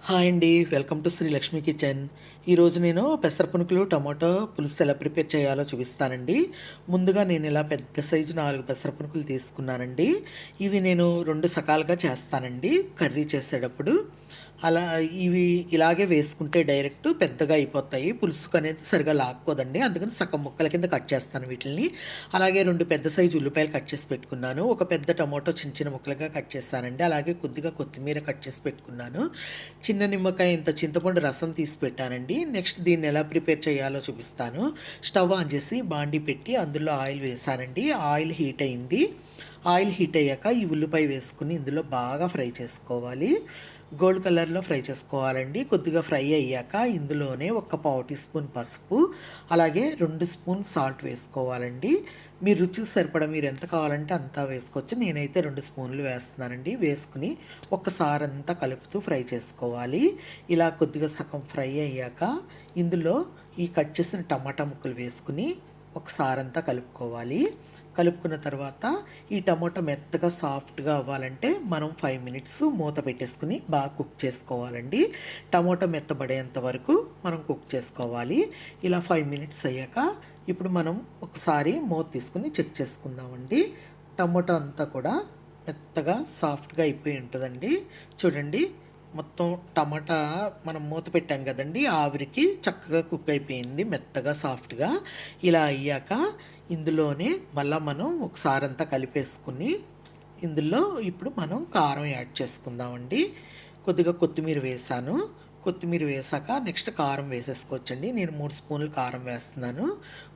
Hi అండి. Welcome to Shri Lakshmi kitchen. ఈరోజు నేను పెసర పునుకులు, టమాటో పులుసు ఎలా ప్రిపేర్ చేయాలో చూపిస్తానండి. ముందుగా నేను ఇలా పెద్ద సైజు 4 పెసర పునుకులు తీసుకున్నానండి. ఇవి నేను 2 సకాలుగా చేస్తానండి కర్రీ చేసేటప్పుడు. అలా ఇవి ఇలాగే వేసుకుంటే డైరెక్ట్ పెద్దగా అయిపోతాయి. పులుసుకు అనేది సరిగా లాక్కోదండి. అందుకని సగం ముక్కల కింద కట్ చేస్తాను వీటిల్ని. అలాగే 2 పెద్ద సైజు ఉల్లిపాయలు కట్ చేసి పెట్టుకున్నాను. ఒక పెద్ద టమాటో చిన్న చిన్న ముక్కలుగా కట్ చేస్తానండి. అలాగే కొద్దిగా కొత్తిమీర కట్ చేసి పెట్టుకున్నాను. చిన్న నిమ్మకాయ ఇంత చింతపండు రసం తీసి పెట్టానండి. నెక్స్ట్ దీన్ని ఎలా ప్రిపేర్ చేయాలో చూపిస్తాను. స్టవ్ ఆన్ చేసి బాండీ పెట్టి అందులో ఆయిల్ వేసానండి. ఆయిల్ హీట్ అయింది. ఆయిల్ హీట్ అయ్యాక ఈ ఉల్లిపాయ వేసుకుని ఇందులో బాగా ఫ్రై చేసుకోవాలి. గోల్డ్ కలర్లో ఫ్రై చేసుకోవాలండి. కొద్దిగా ఫ్రై అయ్యాక ఇందులోనే ఒక పావు టీ స్పూన్ పసుపు, అలాగే 2 స్పూన్ సాల్ట్ వేసుకోవాలండి. మీ రుచికి సరిపడా మీరు ఎంత కావాలంటే అంతా వేసుకోవచ్చు. నేనైతే 2 స్పూన్లు వేస్తున్నానండి. వేసుకుని ఒక్కసారి అంతా కలుపుతూ ఫ్రై చేసుకోవాలి. ఇలా కొద్దిగా సగం ఫ్రై అయ్యాక ఇందులో ఈ కట్ చేసిన టమాటా ముక్కలు వేసుకుని ఒకసారంతా కలుపుకోవాలి. కలుపుకున్న తర్వాత ఈ టమాటో మెత్తగా సాఫ్ట్గా అవ్వాలంటే మనం 5 మినిట్స్ మూత పెట్టేసుకుని బాగా కుక్ చేసుకోవాలండి. టమాటో మెత్తబడేంత వరకు మనం కుక్ చేసుకోవాలి. ఇలా 5 మినిట్స్ అయ్యాక ఇప్పుడు మనం ఒకసారి మూత తీసుకుని చెక్ చేసుకుందామండి. టమాటో అంతా కూడా మెత్తగా సాఫ్ట్గా అయిపోయి ఉంటుందండి. చూడండి, మొత్తం టమాటా మనం మూత పెట్టాం కదండి, ఆవిరికి చక్కగా కుక్ అయిపోయింది మెత్తగా సాఫ్ట్గా. ఇలా అయ్యాక ఇందులోనే మళ్ళీ మనం ఒకసారి అంతా కలిపేసుకుని ఇందులో ఇప్పుడు మనం కారం యాడ్ చేసుకుందామండి. కొద్దిగా కొత్తిమీర వేసాను. కొత్తిమీర వేసాక నెక్స్ట్ కారం వేసేసుకోవచ్చండి. నేను 3 స్పూన్లు కారం వేస్తున్నాను.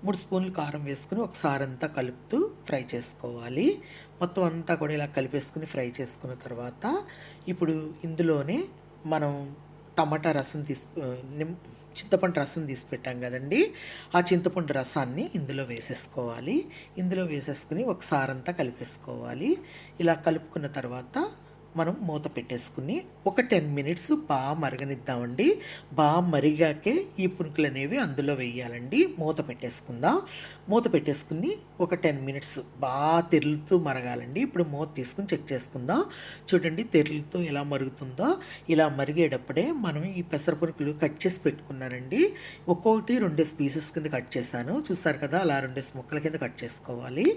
3 స్పూన్లు కారం వేసుకుని ఒకసారి అంతా కలుపుతూ ఫ్రై చేసుకోవాలి. మొత్తం అంతా కూడా ఇలా కలిపేసుకుని ఫ్రై చేసుకున్న తర్వాత ఇప్పుడు ఇందులోనే మనం టమాటా రసం చింతపండు రసం తీసి పెట్టాం కదండి, ఆ చింతపండు రసాన్ని ఇందులో వేసేసుకోవాలి. ఇందులో వేసేసుకుని ఒకసారి అంతా కలిపేసుకోవాలి. ఇలా కలుపుకున్న తర్వాత మనం మూత పెట్టేసుకుని ఒక 10 మినిట్స్ బాగా మరగనిద్దామండి. బాగా మరిగాకే ఈ పునుకులు అనేవి అందులో వేయాలండి. మూత పెట్టేసుకుందాం. మూత పెట్టేసుకుని ఒక 10 మినిట్స్ బాగా తెరులుతూ మరగాలండి. ఇప్పుడు మూత తీసుకుని చెక్ చేసుకుందాం. చూడండి, తెరులుతూ ఎలా మరుగుతుందో. ఇలా మరిగేటప్పుడే మనం ఈ పెసర పునుకులు కట్ చేసి పెట్టుకున్నానండి. ఒక్కొక్కటి 2 పీసెస్ కింద కట్ చేశాను. చూసారు కదా, అలా 2 ముక్కల కింద కట్ చేసుకోవాలి.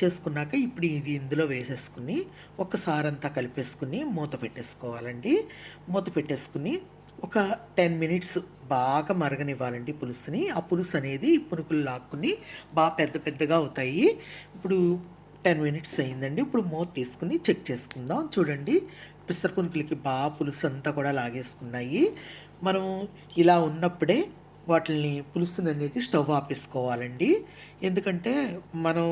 చేసుకున్నాక ఇప్పుడు ఇది ఇందులో వేసేసుకుని ఒకసారి అంతా కలిపేసుకుని మూత పెట్టేసుకోవాలండి. మూత పెట్టేసుకుని ఒక 10 మినిట్స్ బాగా మరగనివ్వాలండి పులుసుని. ఆ పులుసు అనేది పునుకులు లాక్కుని బాగా పెద్ద పెద్దగా అవుతాయి. ఇప్పుడు 10 మినిట్స్ అయిందండి. ఇప్పుడు మూత తీసుకుని చెక్ చేసుకుందాం. చూడండి, పెసర పునుకులకి బాగా పులుసు అంతా కూడా లాగేసుకున్నాయి. మనం ఇలా ఉన్నప్పుడే వాటిని పులుసుని అనేది స్టవ్ ఆపేసుకోవాలండి. ఎందుకంటే మనం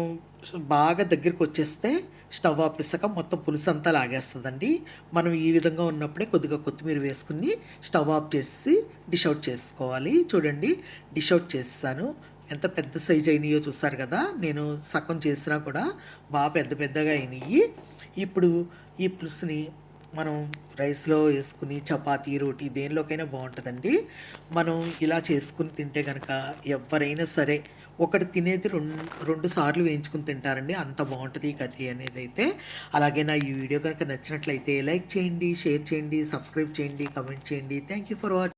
బాగా దగ్గరికి వచ్చేస్తే స్టవ్ ఆపేసాక మొత్తం పులుసు అంతా లాగేస్తుందండి. మనం ఈ విధంగా ఉన్నప్పుడే కొద్దిగా కొత్తిమీర వేసుకుని స్టవ్ ఆఫ్ చేసి డిష్ అవుట్ చేసుకోవాలి. చూడండి, డిష్ అవుట్ చేస్తాను. ఎంత పెద్ద సైజు అయినాయో చూస్తారు కదా. నేను సగం చేసినా కూడా బాగా పెద్ద పెద్దగా అయినాయి. ఇప్పుడు ఈ పులుసుని మనం రైస్లో వేసుకుని చపాతీ, రోటీ దేనిలోకైనా బాగుంటుందండి. మనం ఇలా చేసుకుని తింటే కనుక ఎవరైనా సరే ఒకటి తినేది 2 సార్లు వేయించుకుని తింటారండి. అంత బాగుంటుంది ఈ కర్రీ అనేది అయితే. అలాగే నా ఈ వీడియో కనుక నచ్చినట్లయితే లైక్ చేయండి, షేర్ చేయండి, సబ్స్క్రైబ్ చేయండి, కమెంట్ చేయండి. Thank you for watching.